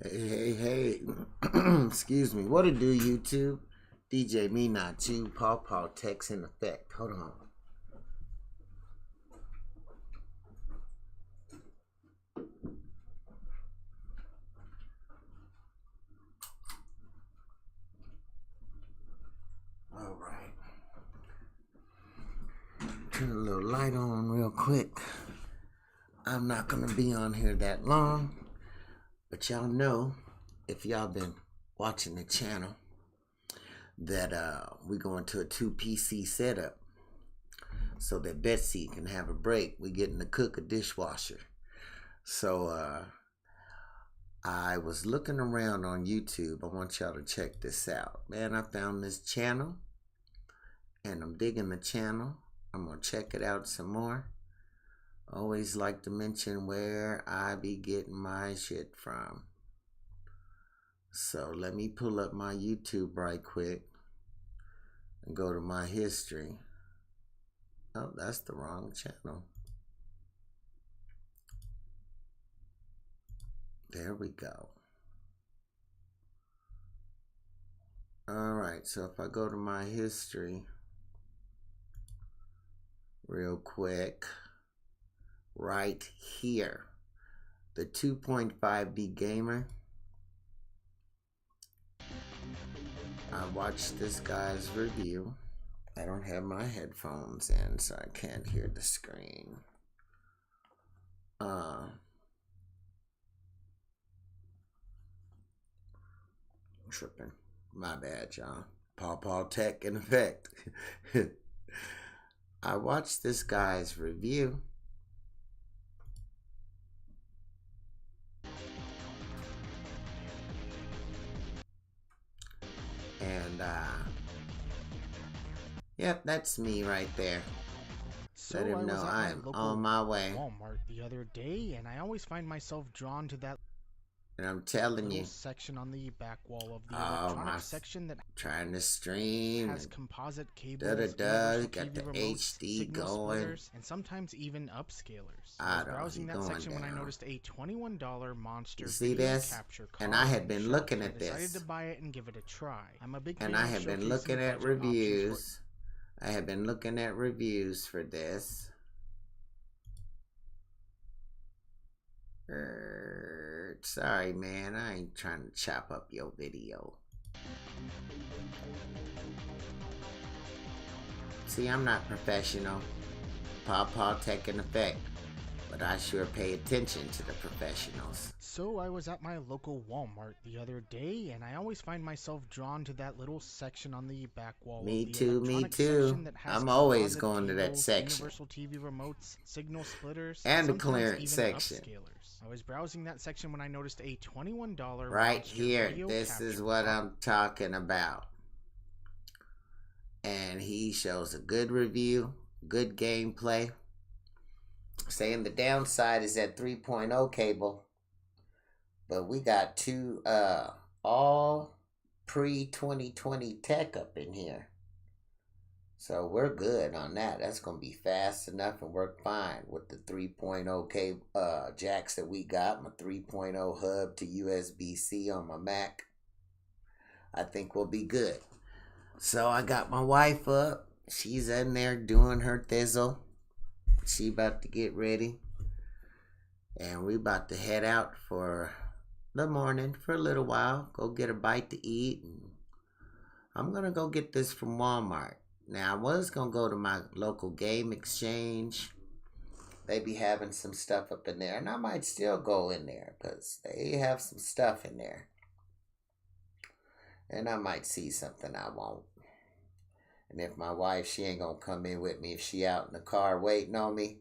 Hey. Excuse me. What it do, YouTube? djmenotyou, Paw text in effect. Hold on. All right. Turn a little light on real quick. I'm not going to be on here that long, but y'all know, if y'all been watching the channel, that we going to a 2 PC setup so that Betsy can have a break. We getting to cook a dishwasher. So I was looking around on YouTube. I want y'all to check this out. Man, I found this channel and I'm digging the channel. I'm gonna check it out some more. Always like to mention where I be getting my shit from. So let me pull up my YouTube right quick and go to my history. Oh, that's the wrong channel. There we go. All right, so if I go to my history real quick, right here, the 2.5D gamer. I watched this guy's review. I don't have my headphones in, so I can't hear the screen. Tripping. My bad, y'all. Paw tech in effect. I watched this guy's review. And yep, that's me right there. So Let him I know was at I am on my way. Walmart the other day, and I always find myself drawn to that And I'm telling little you, section on the back wall of the oh electronics my, section that trying to stream has and composite cables, you universal got TV the remotes, HD signal going. splitters, and sometimes even upscalers. I I was don't know, he browsing that going section when I down. noticed a $21 You monster see video this? capture card And I had on been the looking shelf, at so I decided this. to buy it and give it a try. I'm a big And fan I of have been showcasing looking at budget options for reviews. I have been looking at reviews for this. Sorry, man. I ain't trying to chop up your video. See, I'm not professional. Paw tech in effect. But I sure pay attention to the professionals. So I was at my local Walmart the other day, and I always find myself drawn to that little section on the back wall Me of the too, me electronics too. section that has I'm always composite going to that cables, section. universal TV remotes, signal splitters, And the sometimes clearance even section. upscalers. I was browsing that section when I noticed a $21 Right monster here. video This is capture what card. I'm talking about. And he shows a good review, good gameplay. Saying the downside is that 3.0 cable. But we got two all pre-2020 tech up in here. So we're good on that. That's going to be fast enough and work fine with the 3.0 cable jacks that we got. My 3.0 hub to USB-C on my Mac. I think we'll be good. So I got my wife up. She's in there doing her thizzle. She about to get ready. And we about to head out for the morning for a little while. Go get a bite to eat. And I'm going to go get this from Walmart. Now, I was going to go to my local game exchange. They be having some stuff up in there. And I might still go in there because they have some stuff in there. And I might see something I won't. And if my wife, she ain't going to come in with me. If she out in the car waiting on me,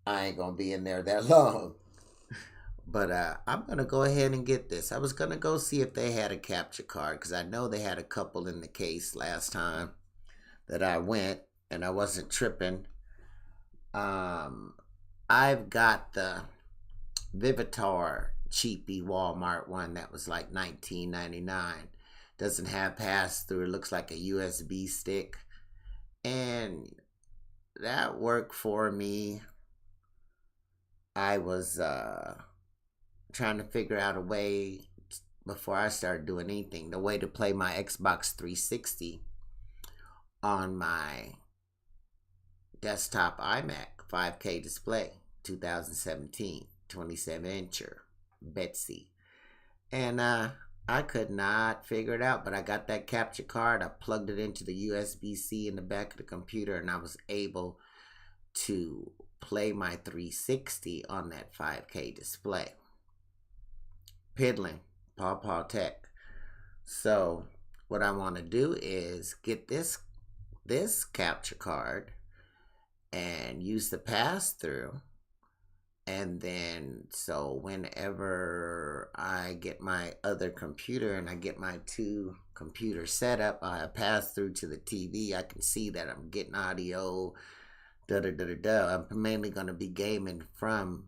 I ain't going to be in there that long. But I'm going to go ahead and get this. I was going to go see if they had a capture card because I know they had a couple in the case last time that I went and I wasn't tripping. I've got the Vivitar cheapy Walmart one that was like $19.99. Doesn't have pass through. It looks like a USB stick. And that worked for me. I was trying to figure out a way before I start doing anything, the way to play my Xbox 360 on my desktop iMac 5K display, 2017, 27-incher, Betsy. And I could not figure it out, but I got that capture card. I plugged it into the USB-C in the back of the computer, and I was able to play my 360 on that 5K display. Piddling, Paw Tech. So what I want to do is get this capture card and use the pass-through, and then so whenever I get my other computer and I get my two computer setup, I pass through to the TV. I can see that I'm getting audio. I'm mainly going to be gaming from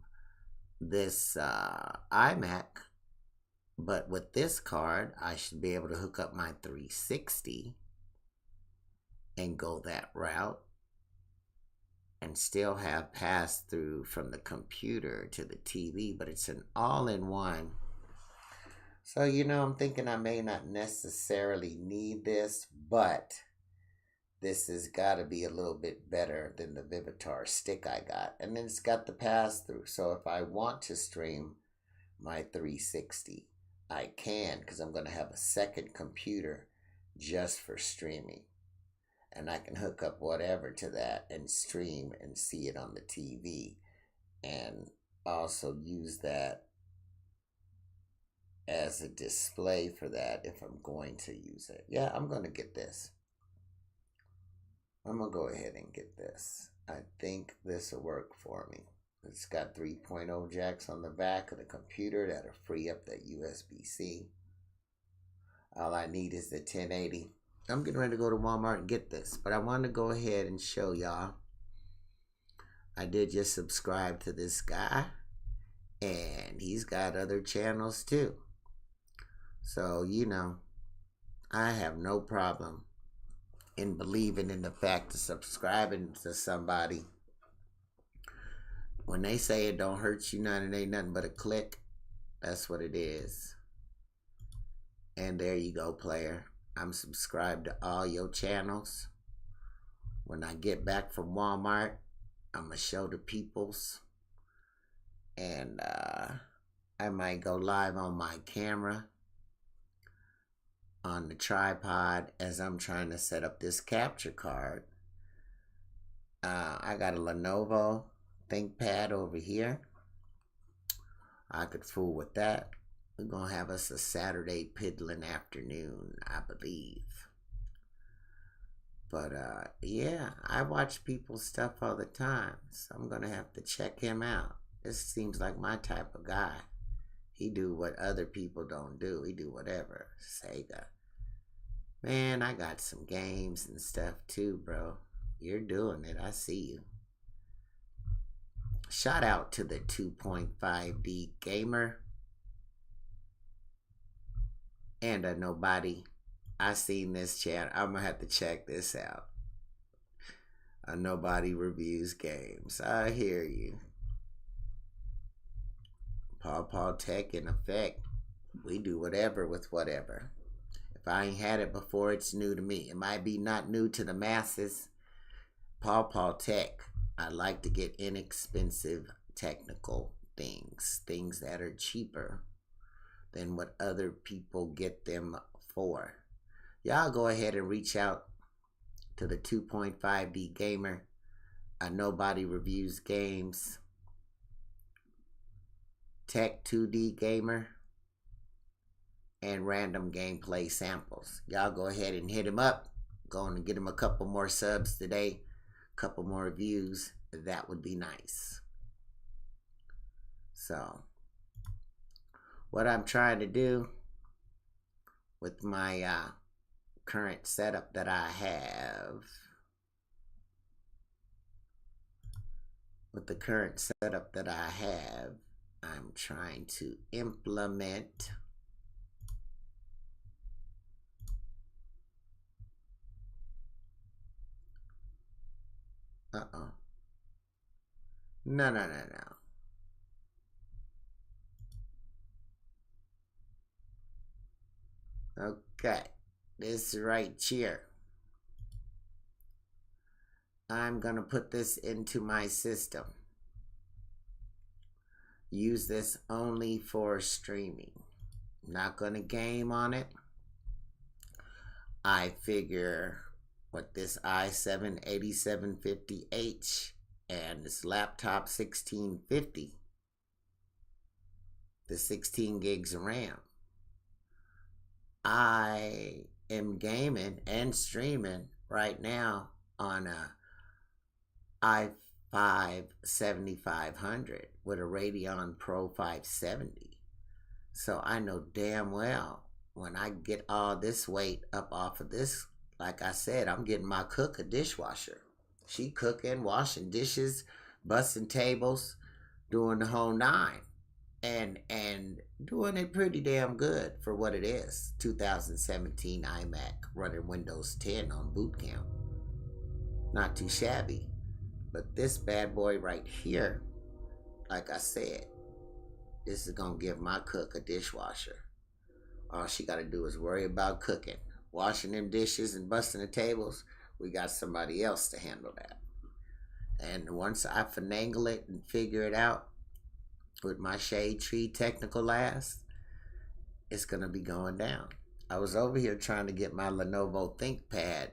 this iMac, but with this card, I should be able to hook up my 360 and go that route and still have pass through from the computer to the TV, but it's an all-in-one. So, I'm thinking I may not necessarily need this, but this has got to be a little bit better than the Vivitar stick I got. And then it's got the pass through. So if I want to stream my 360, I can, because I'm going to have a second computer just for streaming. And I can hook up whatever to that and stream and see it on the TV. And also use that as a display for that if I'm going to use it. Yeah, I'm going to get this. I'm going to go ahead and get this. I think this will work for me. It's got 3.0 jacks on the back of the computer that'll free up that USB-C. All I need is the 1080. I'm getting ready to go to Walmart and get this, but I want to go ahead and show y'all. I did just subscribe to this guy, and he's got other channels too. So, I have no problem in believing in the fact of subscribing to somebody. When they say it don't hurt you none, it ain't nothing but a click. That's what it is. And there you go, player. I'm subscribed to all your channels. When I get back from Walmart, I'm going to show the peoples. And I might go live on my camera on the tripod as I'm trying to set up this capture card. I got a Lenovo ThinkPad over here. I could fool with that. We're going to have us a Saturday piddling afternoon, I believe. But, yeah, I watch people's stuff all the time, so I'm going to have to check him out. This seems like my type of guy. He do what other people don't do. He do whatever. Sega. Man, I got some games and stuff too, bro. You're doing it. I see you. Shout out to the 2.5D gamer. And a nobody. I seen this chat. I'm gonna have to check this out. A nobody reviews games. I hear you. Paw Tech in effect. We do whatever with whatever. If I ain't had it before, it's new to me. It might be not new to the masses. Paw Tech. I like to get inexpensive technical things. Things that are cheaper than what other people get them for. Y'all go ahead and reach out to the 2.5D gamer. Nobody reviews games. Tech 2D gamer. And random gameplay samples. Y'all go ahead and hit him up. Going to get him a couple more subs today. A couple more views. That would be nice. So, what I'm trying to do with my current setup that I have, I'm trying to implement No. Okay, this right here. I'm going to put this into my system. Use this only for streaming. Not going to game on it. I figure what this i7-8750H and this laptop 1650, the 16 gigs of RAM. I am gaming and streaming right now on a i5 7500 with a Radeon Pro 570. So I know damn well when I get all this weight up off of this, like I said, I'm getting my cook a dishwasher. She cooking, washing dishes, busting tables, doing the whole nine. And doing it pretty damn good for what it is. 2017 iMac running Windows 10 on boot camp. Not too shabby. But this bad boy right here, like I said, this is gonna give my cook a dishwasher. All she gotta do is worry about cooking. Washing them dishes and busting the tables, we got somebody else to handle that. And once I finagle it and figure it out with my Shade Tree Technical Last, it's gonna be going down. I was over here trying to get my Lenovo ThinkPad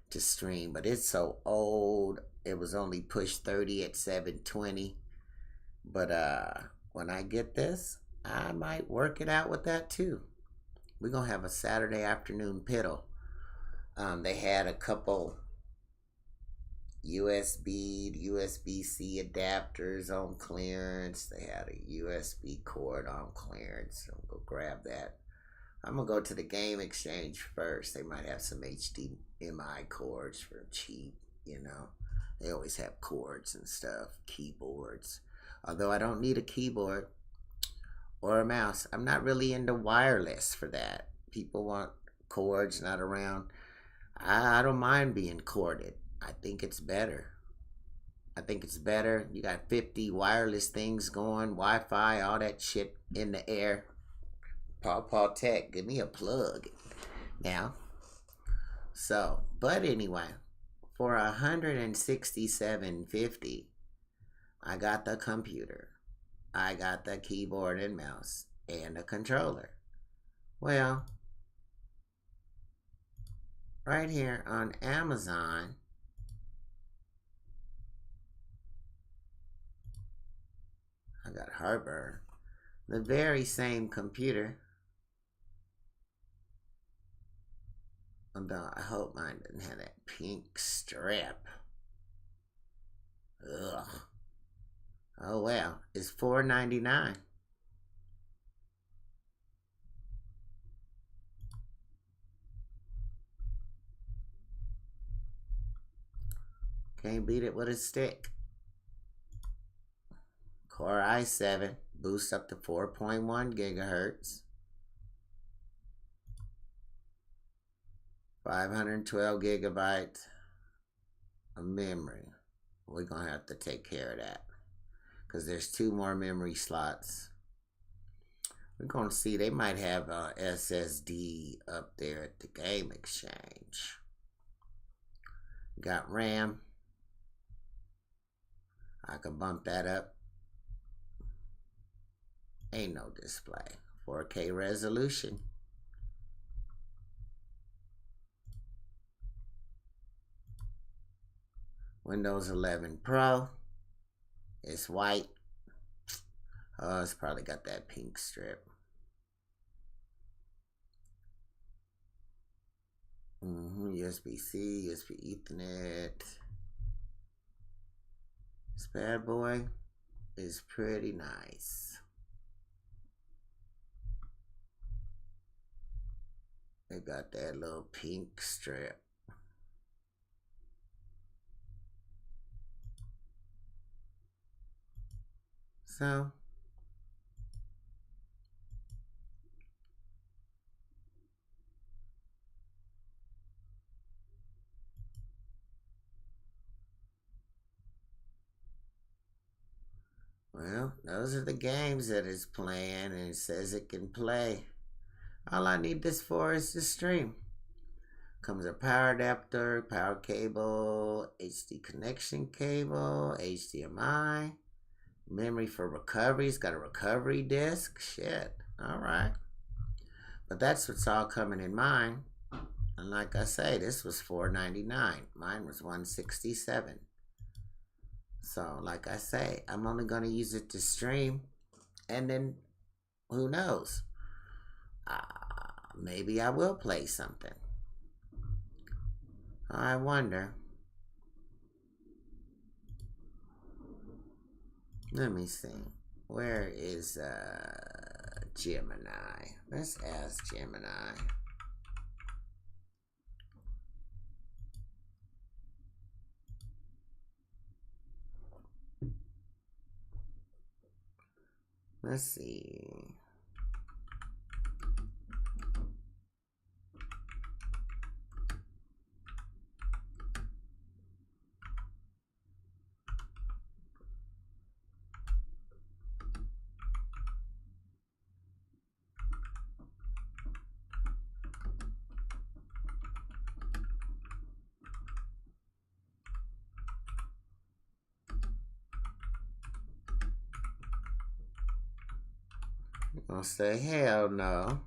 to stream, but it's so old. It was only pushed 30 at 720. But when I get this, I might work it out with that too. We're gonna have a Saturday afternoon piddle. They had a couple USB to USB-C adapters on clearance. They had a USB cord on clearance. So I'm gonna grab that. I'm gonna go to the game exchange first. They might have some HDMI cords for cheap, you know. They always have cords and stuff, keyboards. Although I don't need a keyboard or a mouse. I'm not really into wireless for that. People want cords not around. I don't mind being corded. I think it's better. You got 50 wireless things going, Wi-Fi, all that shit in the air. Paw Tech, give me a plug now. So, but anyway, for $167.50, I got the computer. I got the keyboard and mouse and a controller. Well, right here on Amazon, I got heartburn. The very same computer. Although I hope mine doesn't have that pink strip. Ugh. Oh well, it's $4.99. Can't beat it with a stick. Core i7 boosts up to 4.1 gigahertz. 512 gigabytes of memory. We're going to have to take care of that because there's 2 more memory slots. We're going to see, they might have a SSD up there at the game exchange. Got RAM. I can bump that up. Ain't no display. 4K resolution. Windows 11 Pro. It's white. Oh, it's probably got that pink strip. USB-C, USB Ethernet. This bad boy is pretty nice. They got that little pink strip. So, well, those are the games that it's playing, and it says it can play. All I need this for is the stream. Comes a power adapter, power cable, HD connection cable, HDMI, memory for recovery. It's got a recovery disk. Shit. All right. But that's what's all coming in mine. And like I say, this was $4.99. Mine was $167. So like I say, I'm only going to use it to stream. And then who knows? Maybe I will play something. I wonder. Let me see. Where is Gemini? Let's ask Gemini. Let's see. I'm gonna say hell no.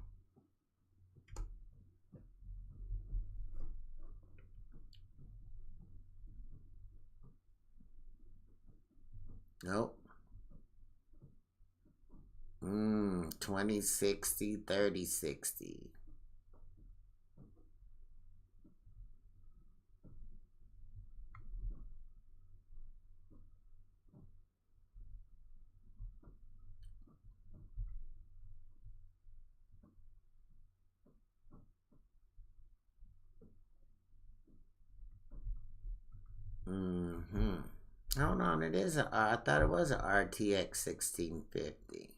Nope. 2060, 3060. Hold on, it is I thought it was a RTX 1650.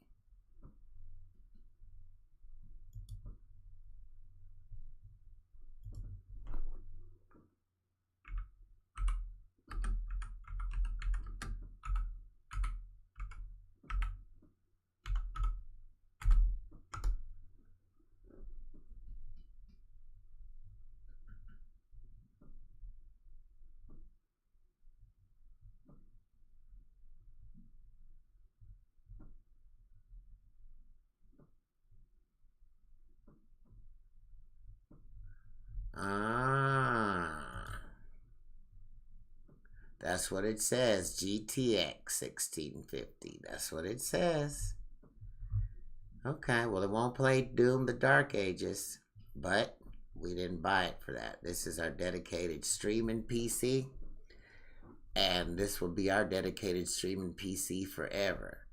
That's what it says. GTX 1650. That's what it says. Okay, well, it won't play Doom the Dark Ages, but we didn't buy it for that. This is our dedicated streaming PC, and this will be our dedicated streaming PC forever.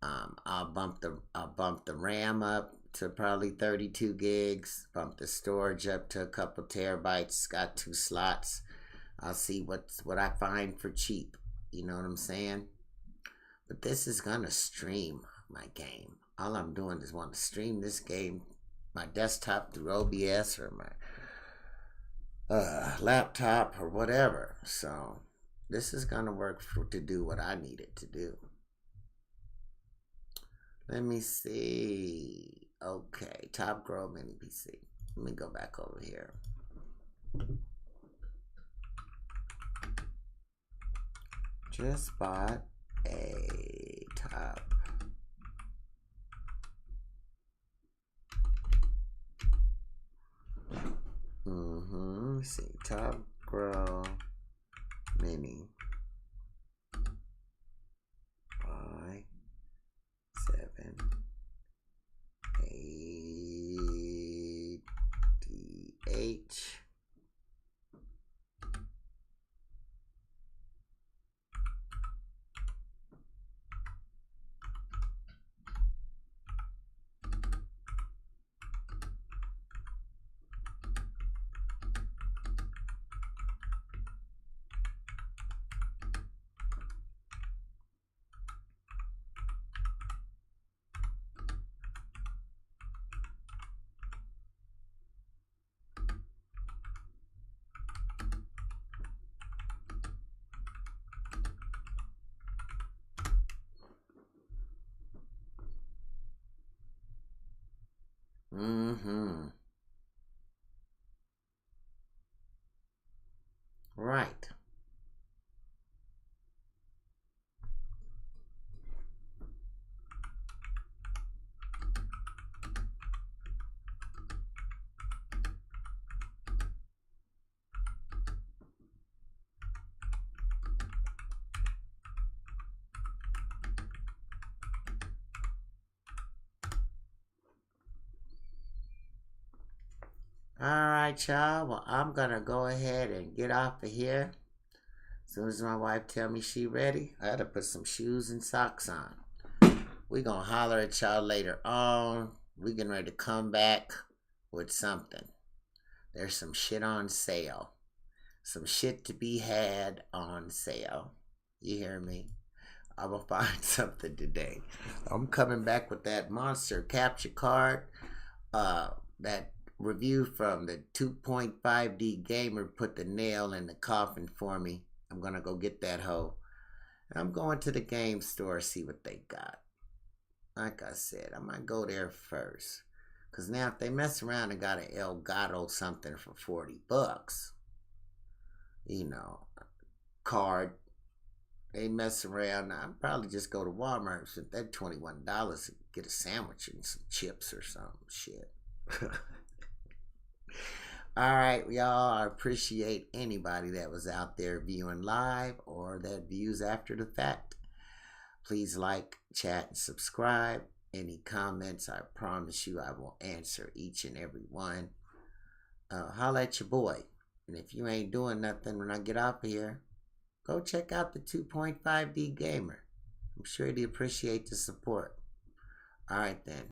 I'll bump the RAM up to probably 32 gigs, bump the storage up to a couple terabytes, got 2 slots. I'll see what I find for cheap. You know what I'm saying? But this is gonna stream my game. All I'm doing is want to stream this game, my desktop through OBS or my laptop or whatever. So this is gonna work to do what I need it to do. Let me see. Okay, Top Grow Mini PC. Let me go back over here. Just bought a top. Let's see, Top Grow Mini. 5, 7, 8, Mm-hmm. Right. All right, y'all. Well, I'm gonna go ahead and get off of here. As soon as my wife tell me she ready, I gotta put some shoes and socks on. We gonna holler at y'all later on. We getting ready to come back with something. There's some shit on sale. Some shit to be had on sale. You hear me? I'm gonna find something today. I'm coming back with that monster capture card. That review from the 2.5D gamer put the nail in the coffin for me. I'm gonna go get that hoe. I'm going to the game store see what they got. Like I said, I might go there first. Cause now if they mess around and got an Elgato something for $40, you know, card, they mess around. I'd probably just go to Walmart and spend that $21 and get a sandwich and some chips or some shit. All right, y'all. I appreciate anybody that was out there viewing live or that views after the fact. Please like, chat, and subscribe. Any comments, I promise you I will answer each and every one. Holla at your boy. And if you ain't doing nothing when I get off of here, go check out the 2.5D Gamer. I'm sure he'd appreciate the support. All right, then.